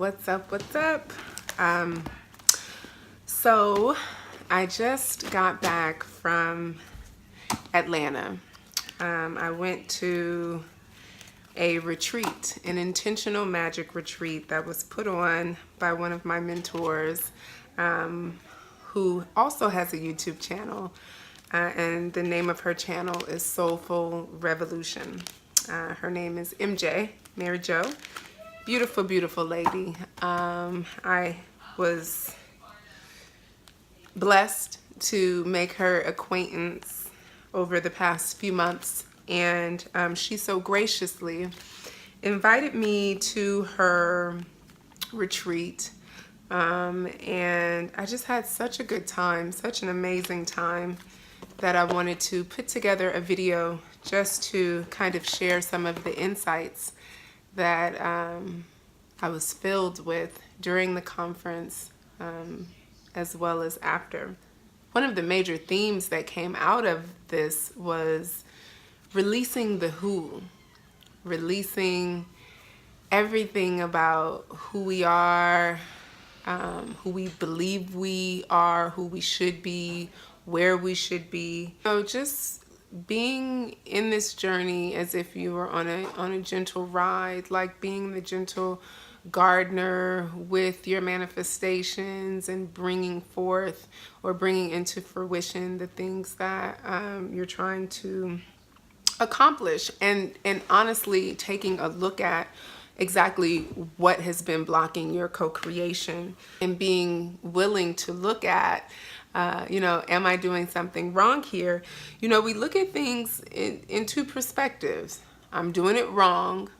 What's up? What's up? So I just got back from Atlanta. I went to a retreat, an intentional magic retreat that was put on by one of my mentors, who also has a YouTube channel, and the name of her channel is Soulful Revolution. Her name is MJ, Mary Jo. Beautiful, beautiful lady. I was blessed to make her acquaintance over the past few months, and she so graciously invited me to her retreat, and I just had such a good time, such an amazing time, that I wanted to put together a video just to kind of share some of the insights that I was filled with during the conference, as well as after. One of the major themes that came out of this was releasing the who, releasing everything about who we are, who we believe we are, who we should be, where we should be. So just being in this journey as if you were on a gentle ride, like being the gentle gardener with your manifestations and bringing forth or bringing into fruition the things that you're trying to accomplish, and honestly taking a look at exactly what has been blocking your co-creation and being willing to look at am I doing something wrong here? We look at things in two perspectives. I'm doing it wrong,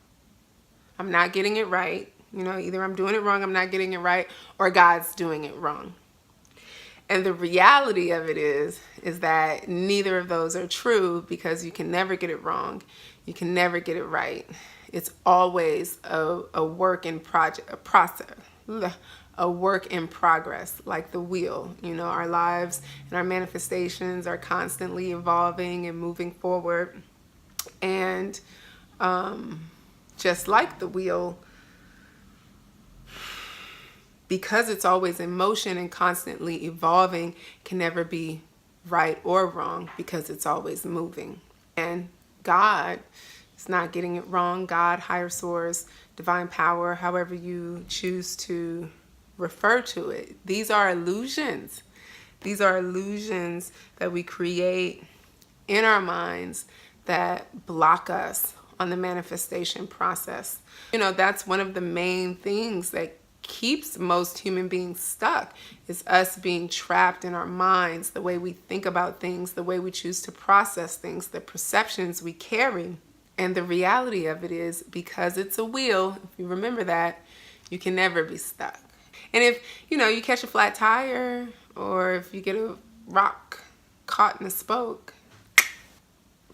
I'm not getting it right. Either I'm doing it wrong, I'm not getting it right, or God's doing it wrong. And the reality of it is that neither of those are true, because you can never get it wrong. You can never get it right. It's always a work in a work in progress, like the wheel. Our lives and our manifestations are constantly evolving and moving forward. And just like the wheel, because it's always in motion and constantly evolving, can never be right or wrong, because it's always moving. And God is not getting it wrong. God, higher source, divine power, however you choose to refer to it. These are illusions. These are illusions that we create in our minds that block us on the manifestation process. That's one of the main things that keeps most human beings stuck, is us being trapped in our minds, the way we think about things, the way we choose to process things, the perceptions we carry. And the reality of it is, because it's a wheel, if you remember that, you can never be stuck. And if you catch a flat tire, or if you get a rock caught in a spoke,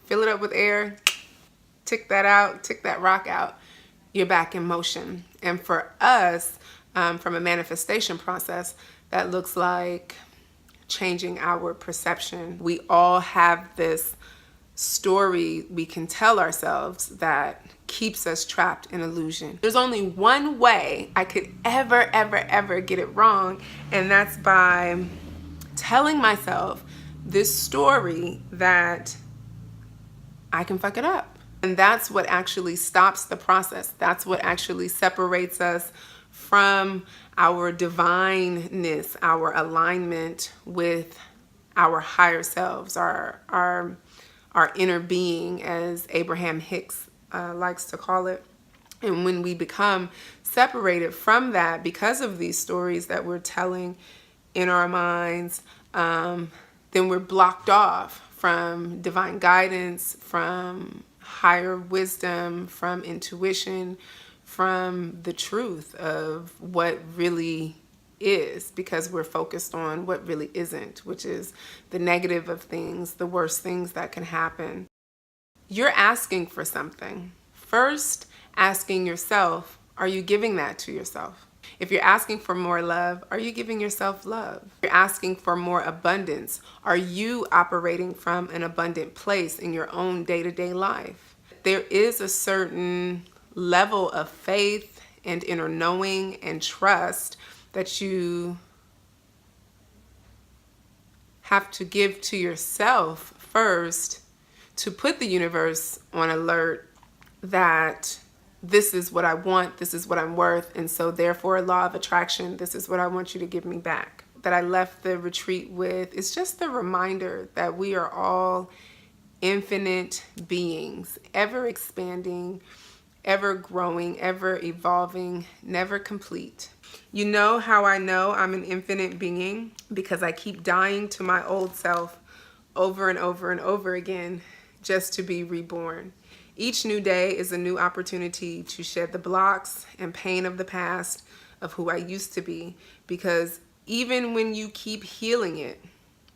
fill it up with air, tick that rock out, you're back in motion. And for us, from a manifestation process, that looks like changing our perception. We all have this story we can tell ourselves that keeps us trapped in illusion. There's only one way I could ever get it wrong, and that's by telling myself this story that I can fuck it up. And that's what actually stops the process. That's what actually separates us from our divineness, our alignment with our higher selves, our inner being, as Abraham Hicks likes to call it. And when we become separated from that because of these stories that we're telling in our minds, then we're blocked off from divine guidance, from higher wisdom, from intuition, from the truth of what really is, because we're focused on what really isn't, which is the negative of things, the worst things that can happen. You're asking for something. First, asking yourself, are you giving that to yourself? If you're asking for more love, are you giving yourself love? If you're asking for more abundance, are you operating from an abundant place in your own day-to-day life? There is a certain level of faith and inner knowing and trust that you have to give to yourself first to put the universe on alert that this is what I want, this is what I'm worth, and so therefore, law of attraction, this is what I want you to give me back. That I left the retreat with is just the reminder that we are all infinite beings, ever expanding, ever growing, ever evolving, never complete. You know how I know I'm an infinite being? Because I keep dying to my old self over and over and over again just to be reborn. Each new day is a new opportunity to shed the blocks and pain of the past of who I used to be. Because even when you keep healing it,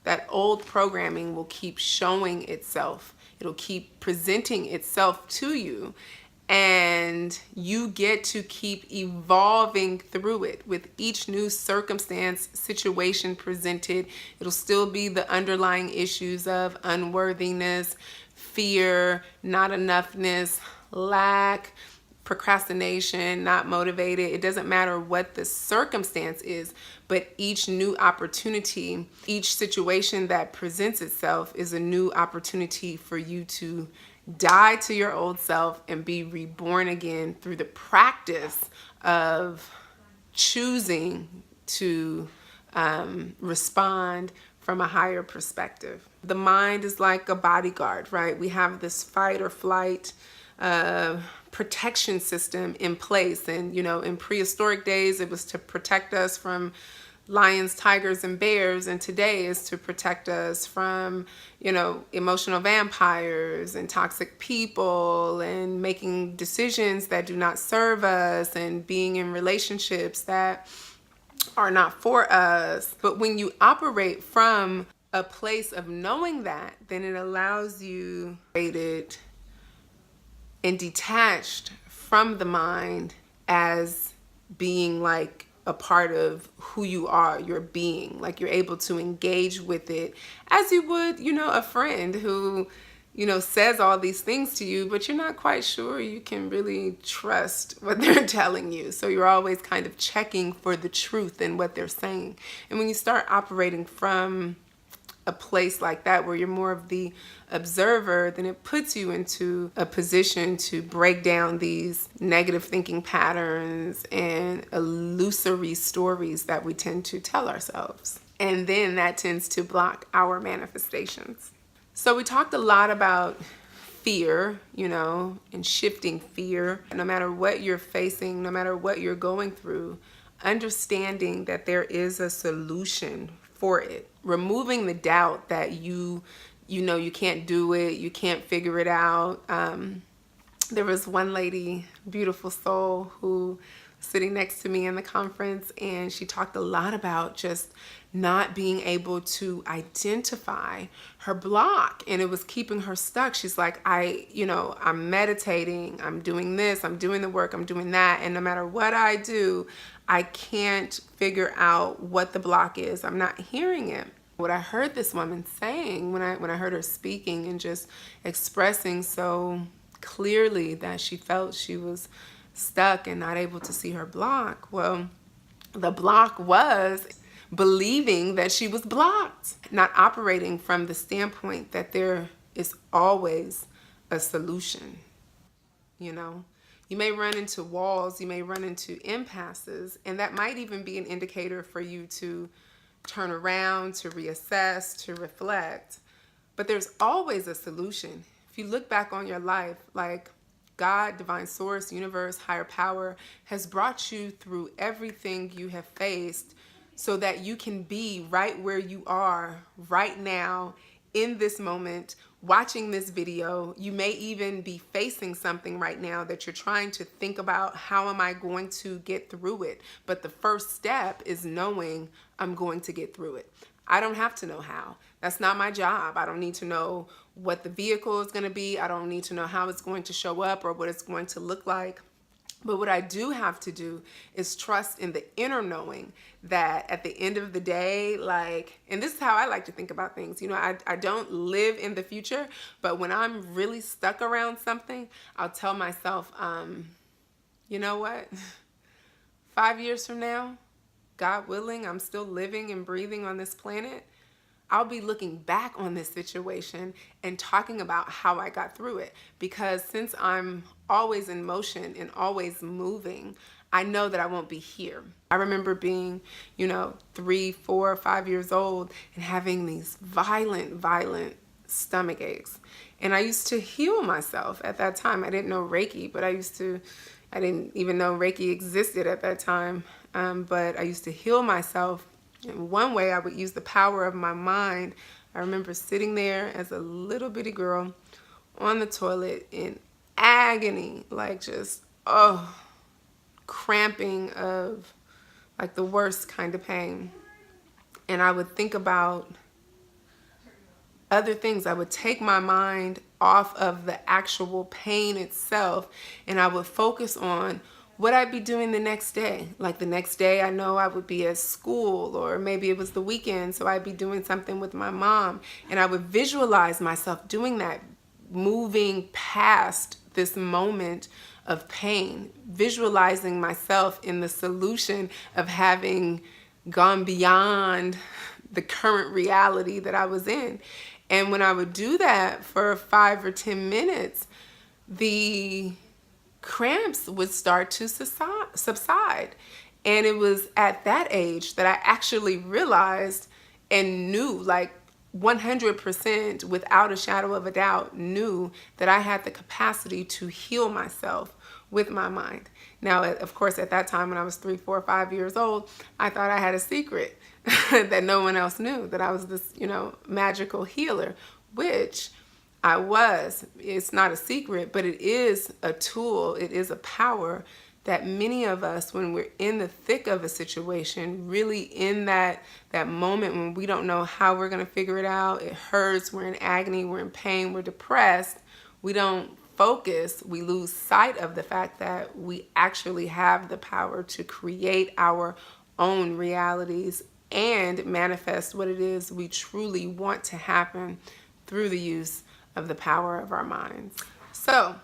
that old programming will keep showing itself. It'll keep presenting itself to you. And you get to keep evolving through it with each new circumstance, situation presented. It'll still be the underlying issues of unworthiness, fear, not enoughness, lack, procrastination, not motivated. It doesn't matter what the circumstance is, but each new opportunity, each situation that presents itself is a new opportunity for you to die to your old self and be reborn again through the practice of choosing to respond from a higher perspective. The mind is like a bodyguard, right? We have this fight or flight protection system in place. And, in prehistoric days, it was to protect us from lions, tigers, and bears, and today is to protect us from, emotional vampires and toxic people and making decisions that do not serve us and being in relationships that are not for us. But when you operate from a place of knowing that, then it allows you rated and detached from the mind as being like a part of who you are, your being. Like you're able to engage with it as you would, a friend who, says all these things to you, but you're not quite sure you can really trust what they're telling you. So you're always kind of checking for the truth in what they're saying. And when you start operating from a place like that where you're more of the observer, then it puts you into a position to break down these negative thinking patterns and illusory stories that we tend to tell ourselves. And then that tends to block our manifestations. So we talked a lot about fear, and shifting fear. No matter what you're facing, no matter what you're going through, understanding that there is a solution for it. Removing the doubt that you can't do it, you can't figure it out. There was one lady, beautiful soul, who was sitting next to me in the conference, and she talked a lot about just not being able to identify her block, and it was keeping her stuck. She's like, I'm meditating, I'm doing this, I'm doing the work, I'm doing that, and no matter what I do, I can't figure out what the block is. I'm not hearing it. What I heard this woman saying when I heard her speaking and just expressing so clearly that she felt she was stuck and not able to see her block. Well, the block was believing that she was blocked, not operating from the standpoint that there is always a solution. You may run into walls, you may run into impasses, and that might even be an indicator for you to turn around, to reassess, to reflect. But there's always a solution. If you look back on your life, like God, divine source, universe, higher power has brought you through everything you have faced so that you can be right where you are right now in this moment, watching this video. You may even be facing something right now that you're trying to think about, how am I going to get through it? But the first step is knowing I'm going to get through it. I don't have to know how. That's not my job. I don't need to know what the vehicle is going to be. I don't need to know how it's going to show up or what it's going to look like. But what I do have to do is trust in the inner knowing that at the end of the day, and this is how I like to think about things. I don't live in the future, but when I'm really stuck around something, I'll tell myself, you know what? 5 years from now, God willing, I'm still living and breathing on this planet, I'll be looking back on this situation and talking about how I got through it. Because since I'm always in motion and always moving, I know that I won't be here. I remember being, 3, 4, 5 years old and having these violent stomach aches. And I used to heal myself at that time. I didn't know Reiki, but I didn't even know Reiki existed at that time. But I used to heal myself. And one way I would use the power of my mind. I remember sitting there as a little bitty girl on the toilet in agony, like just, cramping of like the worst kind of pain. And I would think about other things. I would take my mind off of the actual pain itself, and I would focus on what I'd be doing the next day. Like the next day, I know I would be at school, or maybe it was the weekend, so I'd be doing something with my mom. And I would visualize myself doing that, moving past this moment of pain, visualizing myself in the solution of having gone beyond the current reality that I was in. And when I would do that for 5 or 10 minutes, the cramps would start to subside. And it was at that age that I actually realized and knew, like 100% without a shadow of a doubt, knew that I had the capacity to heal myself with my mind. Now, of course, at that time when I was 3, 4, 5 years old, I thought I had a secret that no one else knew, that I was this, magical healer, which I was. It's not a secret, but it is a tool. It is a power that many of us, when we're in the thick of a situation, really in that moment when we don't know how we're going to figure it out, it hurts, we're in agony, we're in pain, we're depressed, we don't focus, we lose sight of the fact that we actually have the power to create our own realities and manifest what it is we truly want to happen through the use of the power of our minds. So,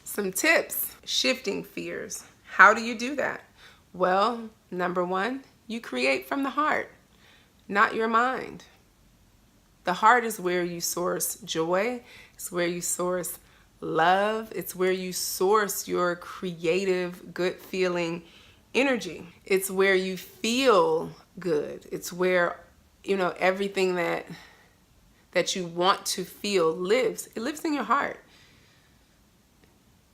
some tips: shifting fears. How do you do that? Well, number 1, you create from the heart, not your mind. The heart is where you source joy. It's where you source love. It's where you source your creative, good feeling energy. It's where you feel good. It's where, everything that you want to feel lives. It lives in your heart.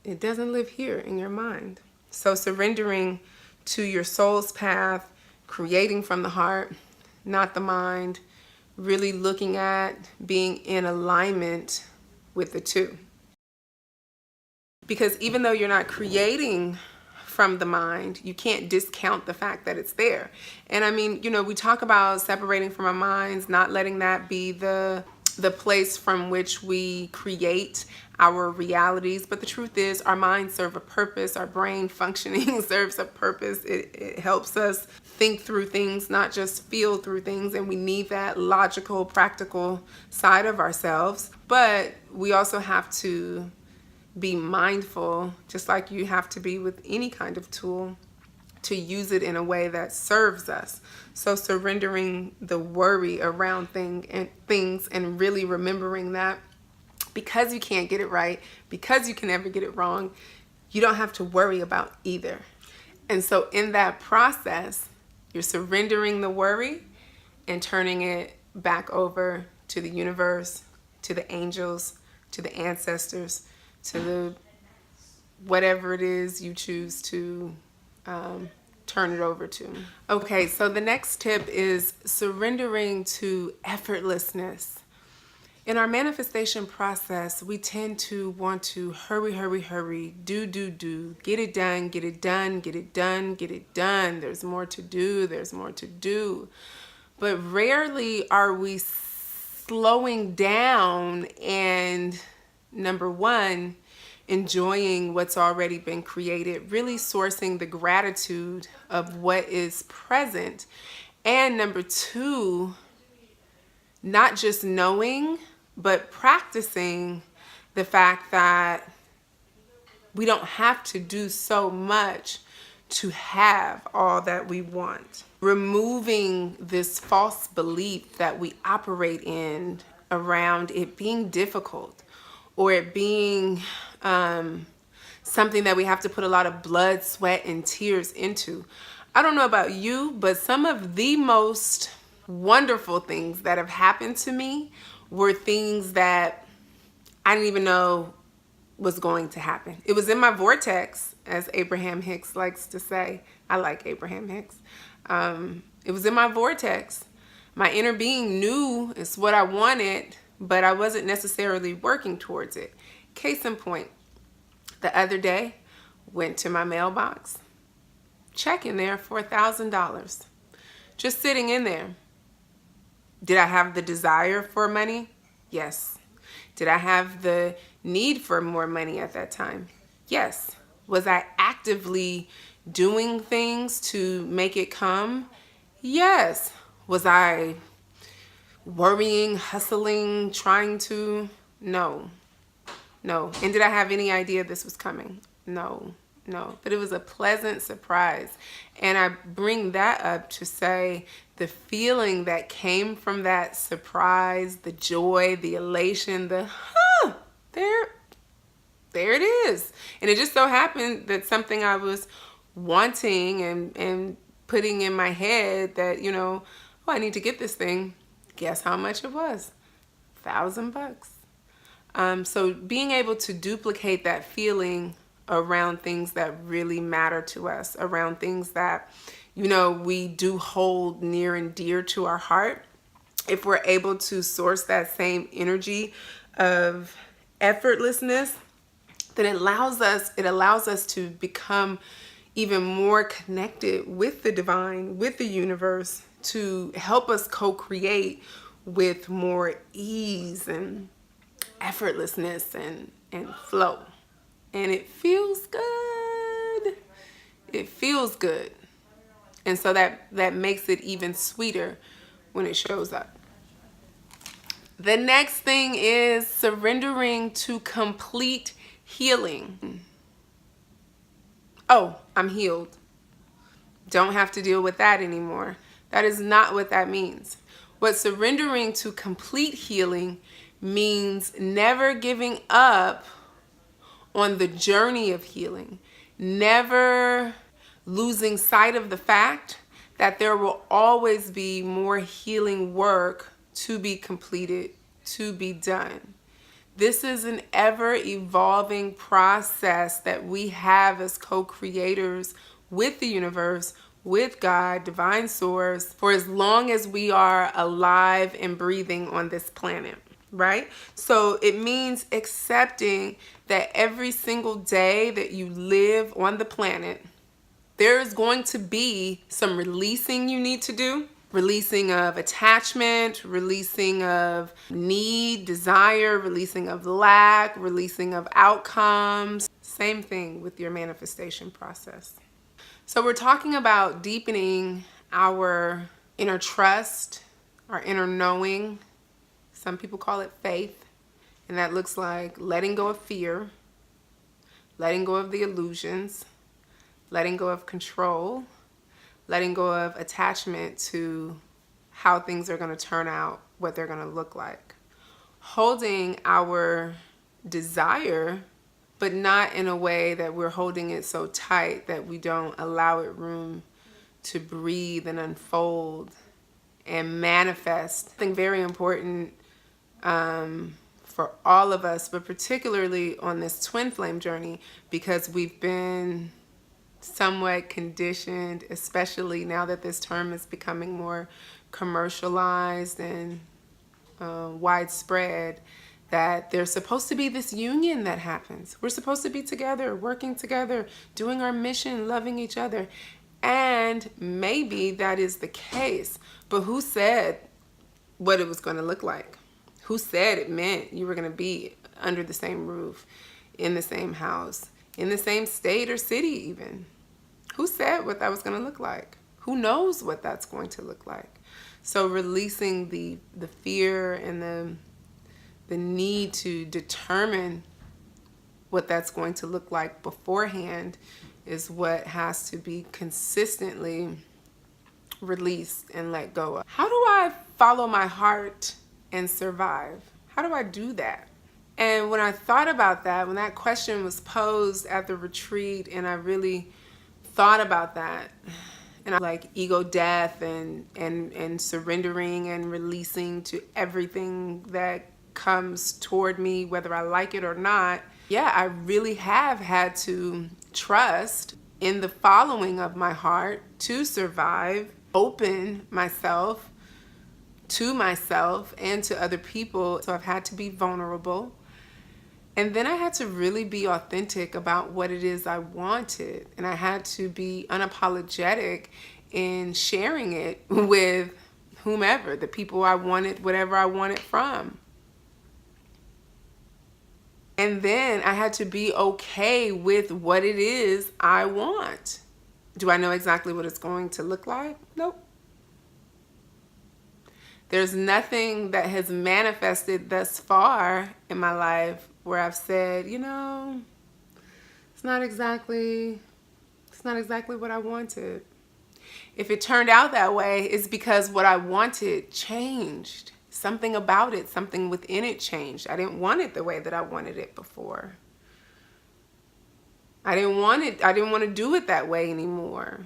It doesn't live here in your mind. So surrendering to your soul's path, creating from the heart, not the mind, really looking at being in alignment with the two. Because even though you're not creating from the mind, you can't discount the fact that it's there. And I mean, we talk about separating from our minds, not letting that be the place from which we create our realities. But the truth is, our minds serve a purpose. Our brain functioning serves a purpose. It helps us think through things, not just feel through things. And we need that logical, practical side of ourselves. But we also have to be mindful, just like you have to be with any kind of tool, to use it in a way that serves us. So surrendering the worry around things and really remembering that because you can't get it right, because you can never get it wrong, you don't have to worry about either. And so in that process, you're surrendering the worry and turning it back over to the universe, to the angels, to the ancestors, to the whatever it is you choose to turn it over to. Okay, so the next tip is surrendering to effortlessness. In our manifestation process, we tend to want to hurry, do, get it done, get it done, get it done, get it done. There's more to do, there's more to do. But rarely are we slowing down and, number 1, enjoying what's already been created, really sourcing the gratitude of what is present. And number 2, not just knowing, but practicing the fact that we don't have to do so much to have all that we want. Removing this false belief that we operate in around it being difficult or it being something that we have to put a lot of blood, sweat, and tears into. I don't know about you, but some of the most wonderful things that have happened to me were things that I didn't even know was going to happen. It was in my vortex, as Abraham Hicks likes to say. I like Abraham Hicks. It was in my vortex. My inner being knew it's what I wanted, but I wasn't necessarily working towards it. Case in point, the other day, went to my mailbox, check in there for $1,000, just sitting in there. Did I have the desire for money? Yes. Did I have the need for more money at that time? Yes. Was I actively doing things to make it come? Yes. Was I worrying, hustling, trying to? No. No. And did I have any idea this was coming? No. No. But it was a pleasant surprise. And I bring that up to say the feeling that came from that surprise, the joy, the elation, there it is. And it just so happened that something I was wanting and putting in my head that, you know, oh, I need to get this thing. Guess how much it was? $1,000. So being able to duplicate that feeling around things that really matter to us, around things that, you know, we do hold near and dear to our heart, if we're able to source that same energy of effortlessness, then it allows us to become even more connected with the divine, with the universe, to help us co-create with more ease and effortlessness and flow. And it feels good. It feels good. And so that makes it even sweeter when it shows up. The next thing is surrendering to complete healing. Oh, I'm healed. Don't have to deal with that anymore. That is not what that means. What surrendering to complete healing means never giving up on the journey of healing, never losing sight of the fact that there will always be more healing work to be completed, to be done. This is an ever-evolving process that we have as co-creators with the universe, with God, divine source, for as long as we are alive and breathing on this planet, right? So it means accepting that every single day that you live on the planet, there is going to be some releasing you need to do. Releasing of attachment, releasing of need, desire, releasing of lack, releasing of outcomes. Same thing with your manifestation process. So we're talking about deepening our inner trust, our inner knowing. Some people call it faith. And that looks like letting go of fear, letting go of the illusions, letting go of control, letting go of attachment to how things are going to turn out, what they're going to look like. Holding our desire, but not in a way that we're holding it so tight that we don't allow it room to breathe and unfold and manifest. I think very important for all of us, but particularly on this twin flame journey, because we've been somewhat conditioned, especially now that this term is becoming more commercialized and widespread, that there's supposed to be this union that happens. We're supposed to be together, working together, doing our mission, loving each other. And maybe that is the case, but who said what it was going to look like? Who said it meant you were going to be under the same roof, in the same house, in the same state or city even? Who said what that was going to look like? Who knows what that's going to look like? So releasing the fear and the need to determine what that's going to look like beforehand is what has to be consistently released and let go of. How do I follow my heart and survive? How do I do that? And when I thought about that, when that question was posed at the retreat, and I really thought about that, and I like ego death and surrendering and releasing to everything that comes toward me, whether I like it or not. Yeah, I really have had to trust in the following of my heart to survive, open myself to myself and to other people. So I've had to be vulnerable. And then I had to really be authentic about what it is I wanted. And I had to be unapologetic in sharing it with whomever, the people I wanted, whatever I wanted from. And then I had to be okay with what it is I want. Do I know exactly what it's going to look like? Nope. There's nothing that has manifested thus far in my life where I've said, you know, it's not exactly what I wanted. If it turned out that way, it's because what I wanted changed. Something about it, something within it changed. I didn't want it the way that I wanted it before. I didn't want to do it that way anymore.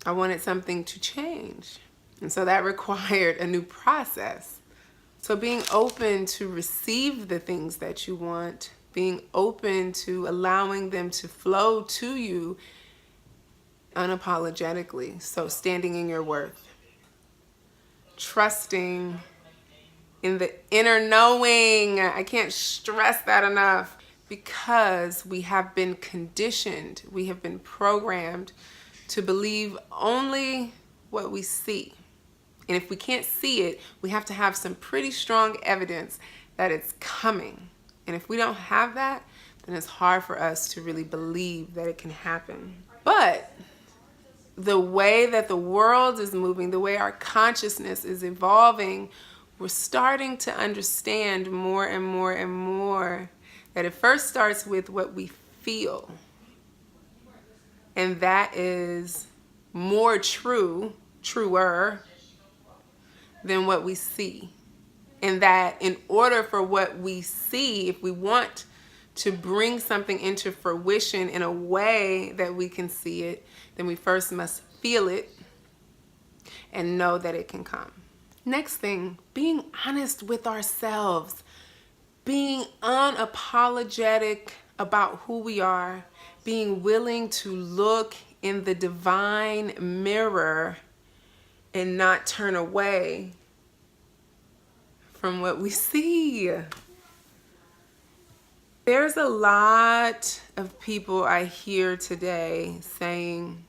I wanted something to change. And so that required a new process. So being open to receive the things that you want, being open to allowing them to flow to you unapologetically. So standing in your worth. Trusting in the inner knowing. I can't stress that enough, because we have been conditioned, we have been programmed to believe only what we see. And if we can't see it, we have to have some pretty strong evidence that it's coming. And if we don't have that, then it's hard for us to really believe that it can happen. But the way that the world is moving, the way our consciousness is evolving, we're starting to understand more and more and more that it first starts with what we feel. And that is more truer than what we see. And that in order for what we see, if we want to bring something into fruition in a way that we can see it, then we first must feel it and know that it can come. Next thing, being honest with ourselves, being unapologetic about who we are, being willing to look in the divine mirror and not turn away from what we see. There's a lot of people I hear today saying,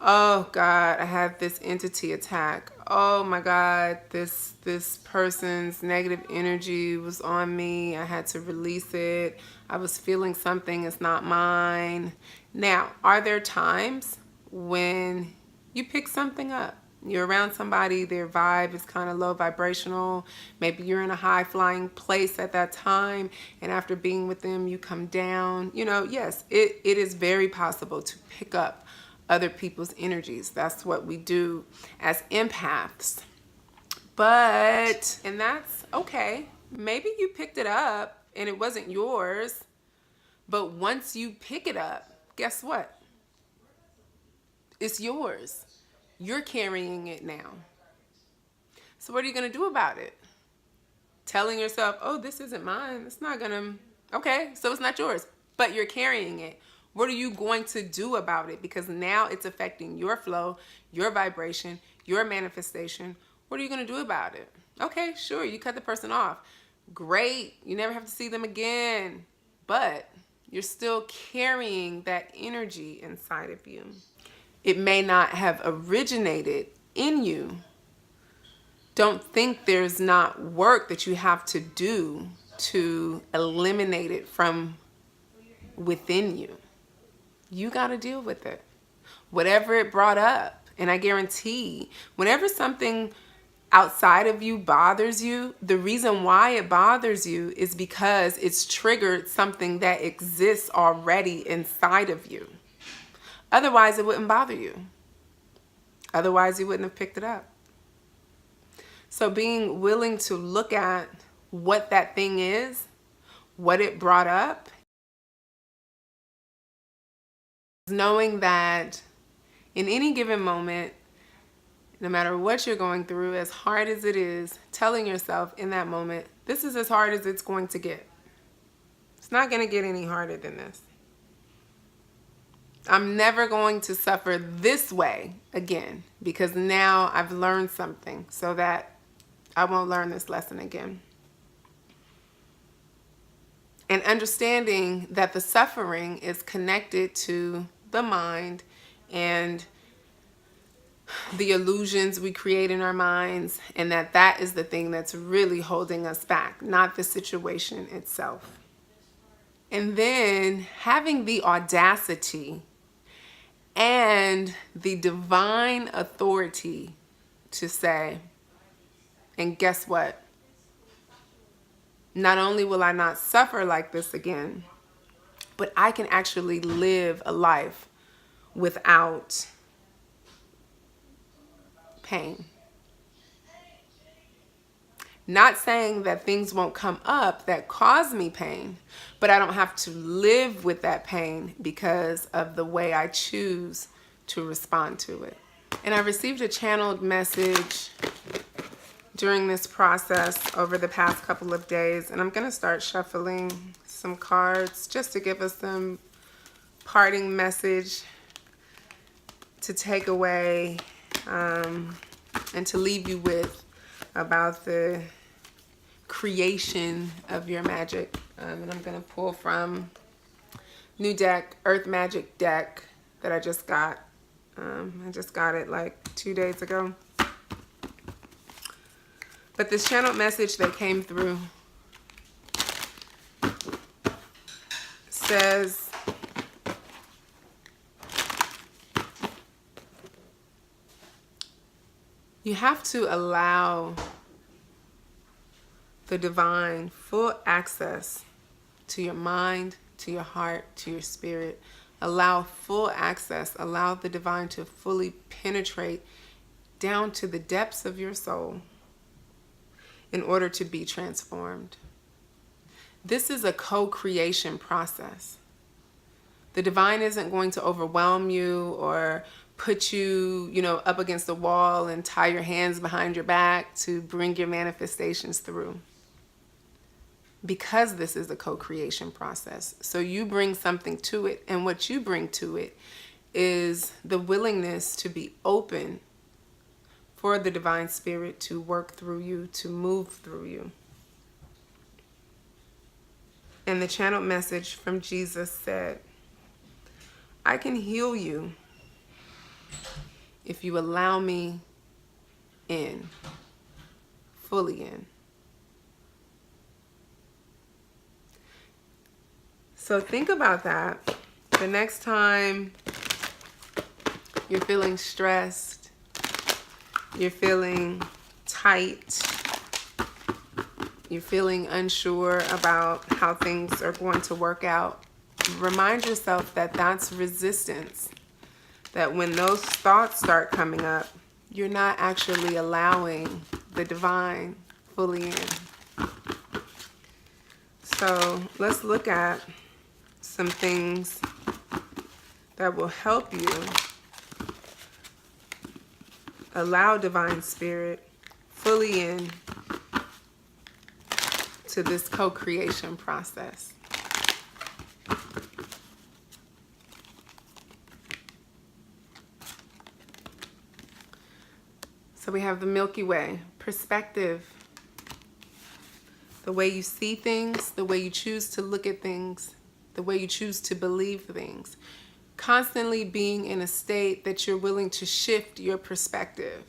oh God, I had this entity attack. Oh my God, this person's negative energy was on me. I had to release it. I was feeling something, it's not mine. Now, are there times when you pick something up? You're around somebody, their vibe is kind of low vibrational. Maybe you're in a high flying place at that time, and after being with them, you come down. You know, yes, it is very possible to pick up other people's energies. That's what we do as empaths. And that's okay. Maybe you picked it up and it wasn't yours, but once you pick it up, guess what? It's yours. You're carrying it now. So what are you going to do about it? Telling yourself, oh, this isn't mine. It's not going to, okay, so it's not yours, but you're carrying it. What are you going to do about it? Because now it's affecting your flow, your vibration, your manifestation. What are you going to do about it? Okay, sure, you cut the person off. Great, you never have to see them again. But you're still carrying that energy inside of you. It may not have originated in you. Don't think there's not work that you have to do to eliminate it from within you. You got to deal with it. Whatever it brought up. And I guarantee, whenever something outside of you bothers you, the reason why it bothers you is because it's triggered something that exists already inside of you. Otherwise, it wouldn't bother you. Otherwise, you wouldn't have picked it up. So being willing to look at what that thing is, what it brought up, knowing that in any given moment, no matter what you're going through, as hard as it is, telling yourself in that moment, this is as hard as it's going to get. It's not going to get any harder than this. I'm never going to suffer this way again because now I've learned something so that I won't learn this lesson again. And understanding that the suffering is connected to the mind and the illusions we create in our minds, and that is the thing that's really holding us back, not the situation itself. And then having the audacity and the divine authority to say, and guess what? Not only will I not suffer like this again, but I can actually live a life without pain. Not saying that things won't come up that cause me pain, but I don't have to live with that pain because of the way I choose to respond to it. And I received a channeled message during this process over the past couple of days, and I'm going to start shuffling some cards just to give us some parting message to take away and to leave you with about the creation of your magic. And I'm going to pull from new deck, Earth Magic deck that I just got. I just got it like 2 days ago. But this channeled message that came through says, you have to allow the divine full access to your mind, to your heart, to your spirit. Allow full access. Allow the divine to fully penetrate down to the depths of your soul in order to be transformed. This is a co-creation process. The divine isn't going to overwhelm you or put you, up against the wall and tie your hands behind your back to bring your manifestations through. Because this is a co-creation process. So you bring something to it, and what you bring to it is the willingness to be open for the divine spirit to work through you, to move through you. And the channeled message from Jesus said, I can heal you if you allow me in, fully in. So think about that. The next time you're feeling stressed, you're feeling tight, you're feeling unsure about how things are going to work out, remind yourself that that's resistance. That when those thoughts start coming up, you're not actually allowing the divine fully in. So let's look at some things that will help you allow divine spirit fully in to this co-creation process. So we have the Milky Way, perspective, the way you see things, the way you choose to look at things, the way you choose to believe things. Constantly being in a state that you're willing to shift your perspective.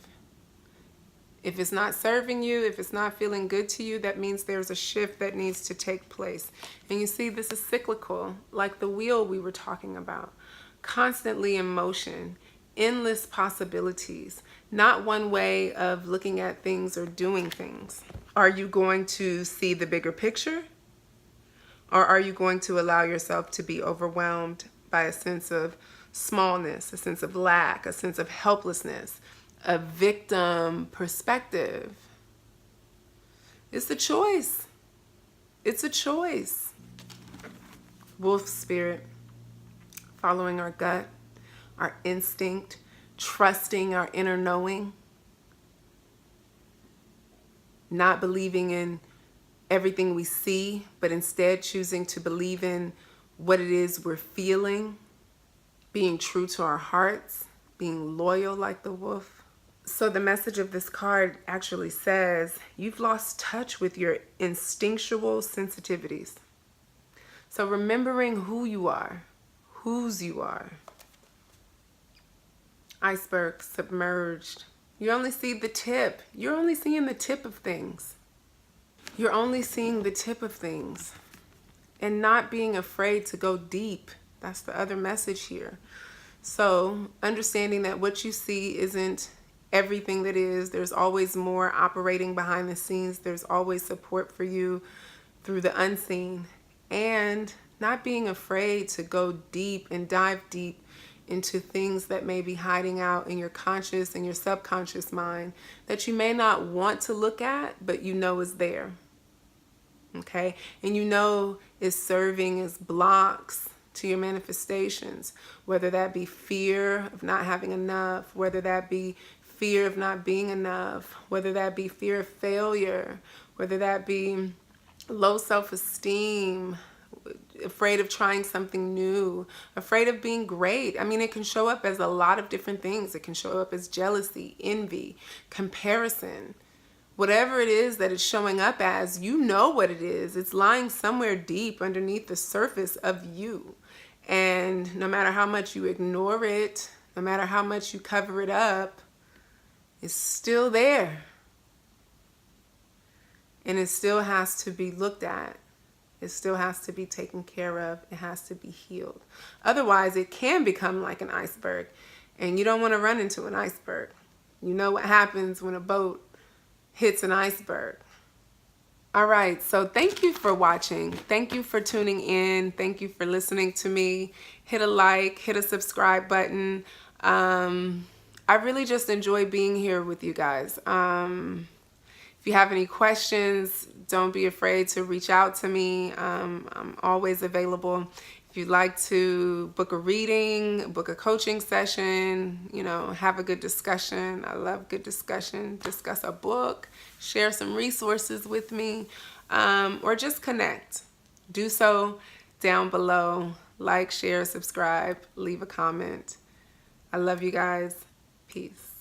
If it's not serving you, if it's not feeling good to you, that means there's a shift that needs to take place. And you see, this is cyclical, like the wheel we were talking about, constantly in motion. endless possibilities, not one way of looking at things or doing things. Are you going to see the bigger picture? Or are you going to allow yourself to be overwhelmed by a sense of smallness, a sense of lack, a sense of helplessness, a victim perspective? It's a choice. It's a choice. Wolf spirit, following our gut, our instinct, trusting our inner knowing, not believing in everything we see, but instead choosing to believe in what it is we're feeling, being true to our hearts, being loyal like the wolf. So the message of this card actually says you've lost touch with your instinctual sensitivities. So remembering who you are, whose you are. Iceberg, submerged. You only see the tip. You're only seeing the tip of things. You're only seeing the tip of things. And not being afraid to go deep. That's the other message here. So understanding that what you see isn't everything that is. There's always more operating behind the scenes. There's always support for you through the unseen. And not being afraid to go deep and dive deep into things that may be hiding out in your conscious and your subconscious mind that you may not want to look at, but you know is there. Okay? And you know is serving as blocks to your manifestations, whether that be fear of not having enough, whether that be fear of not being enough, whether that be fear of failure, whether that be low self-esteem, afraid of trying something new, afraid of being great. I mean, it can show up as a lot of different things. It can show up as jealousy, envy, comparison. Whatever it is that it's showing up as, you know what it is. It's lying somewhere deep underneath the surface of you. And no matter how much you ignore it, no matter how much you cover it up, it's still there. And it still has to be looked at. It still has to be taken care of. It has to be healed. Otherwise, it can become like an iceberg. And you don't want to run into an iceberg. You know what happens when a boat hits an iceberg. All right, so thank you for watching. Thank you for tuning in. Thank you for listening to me. Hit a like, hit a subscribe button. I really just enjoy being here with you guys. If you have any questions, don't be afraid to reach out to me. I'm always available. If you'd like to book a reading, book a coaching session, you know, have a good discussion. I love good discussion. Discuss a book, share some resources with me, or just connect. Do so down below. Like, share, subscribe, leave a comment. I love you guys. Peace.